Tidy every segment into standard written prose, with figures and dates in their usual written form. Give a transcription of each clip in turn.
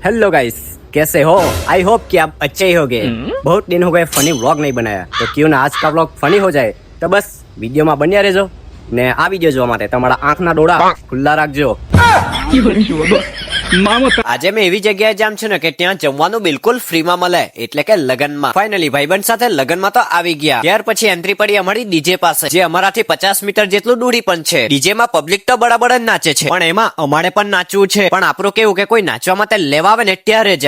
Hello guys, कैसे हो? I hope कि आप अच्छे ही होंगे। बहुत दिन हो गए फनी व्लॉग नहीं बनाया, तो क्यों ना आज का व्लॉग फनी हो जाए। તો બસ વિડીયોમાં બન્યા રહેજો ને આ વિડીયો જોવા માટે તમારા આંખના ડોળા ખુલ્લા રાખજો। આજે મેં એવી જગ્યાએ જામ છું ને કે ત્યાં જમવાનું બિલકુલ ફ્રીમાં મળે, એટલે કે લગનમાં। ફાઇનલી ભાઈબંધ સાથે લગનમાં તો આવી ગયા। ત્યાર પછી એન્ટ્રી પડી અમારી ડીજે પાસે, જે અમારાથી 50 મીટર જેટલું દૂરી પણ છે। ડીજે માં પબ્લિક તો બરાબર જ નાચે છે, પણ એમાં અમારે પણ નાચવું છે। પણ આપણું કેવું કે કોઈ નાચવા માટે લેવા આવે ને ત્યારે જ।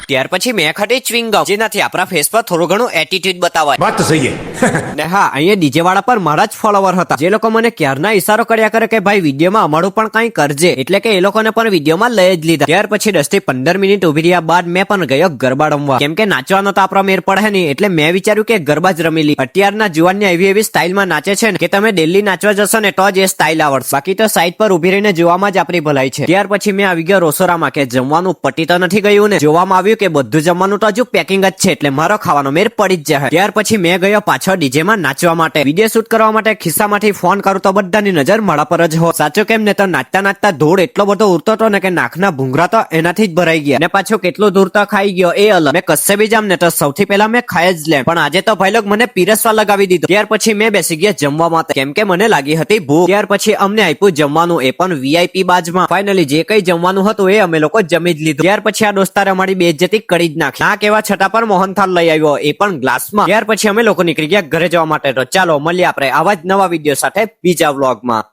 ત્યાર પછી મેં ખાધી ચ્વિંગમ, જેનાથી આપણા ફેસ પર થોડું ઘણું એટીટ્યુડ બતાવાય। વાત તો સહી હે। ને હા, અહીંયા ડીજે વાળા પર મારા જ ફોલોવર હતા, જે લોકો મને ક્યારના ઈશારો કર્યા કરે કે ભાઈ વિડીયોમાં અમારું પણ કંઈ કરજે, એટલે કે એ લોકોને પણ વિડીયોમાં લઈ જ લીધા। ત્યાર પછી 10 થી 15 મિનિટ ઉભી રહ્યા બાદ મેં પણ ગયો ગરબા રમવા, કેમ કે નાચવાનો તો આપણો મેર પડે નહીં, એટલે મેં વિચાર્યું કે ગરબા જ રમી લી। અત્યારના જુવાનને એવી સ્ટાઇલમાં નાચે છે ને કે તમે દિલ્હી નાચવા જશો ને તો જ એ સ્ટાઇલ આવડશે, બાકી તો સાઈડ પર ઉભી રહીને જોવામાં જ આપણી ભલાઈ છે। ત્યાર પછી મેં આવી ગયો રોસોરામાં કે જમવાનું પટી તો નથી ગયું ને। જોવામાં આવ્યું કે બધું જમવાનું તો હજુ પેકિંગ જ છે, એટલે મારો ખાવાનો મેર પડી જ જાય। ત્યાર પછી મેં ગયો પાછળ ડીજે માં નાચવા માટે। વિડીયો શૂટ કરવા માટે ખિસ્સામાંથી ફોન કરું તો બધાની નજર મારા પર જ હો। સાચો કેમ ને તો નાચતા નાચતા ધૂળ એટલો બધો ઉડતો હતો ને કે નાકના ભૂંગરા તો એનાથી જ ભરાઈ ગયા, ને પાછો કેટલો દૂર તો ખાઈ ગયો એ અલગ। મેં કશે બી જામ ને તો સૌથી પહેલા મેં ખાઈ જ લે, પણ આજે તો ભાઈ લોગ મને પીરસવા લગાવી દીધો। ત્યાર પછી મેં બેસી ગયા જમવા માટે, કેમ કે મને લાગી હતી ભૂખ। ત્યાર પછી અમને આપ્યું જમવાનું, એ પણ વીઆઈપી બાજમાં। ફાઇનલી જે કઈ જમવાનું હતું એ અમે લોકો જમી જ લીધું। ત્યાર પછી આ દોસ્તારે અમારી બેઇજ્જતી કરી જ નાખી। ના કેવા છતાં પણ મોહનથાળ લઈ આવ્યો, એ પણ ગ્લાસમાં। ત્યાર પછી અમે લોકો નીકળી ગયા ઘરે જવા માટે। તો ચાલો મળીએ આપણે આવા જ નવા વિડીયો સાથે બીજા વ્લોગમાં।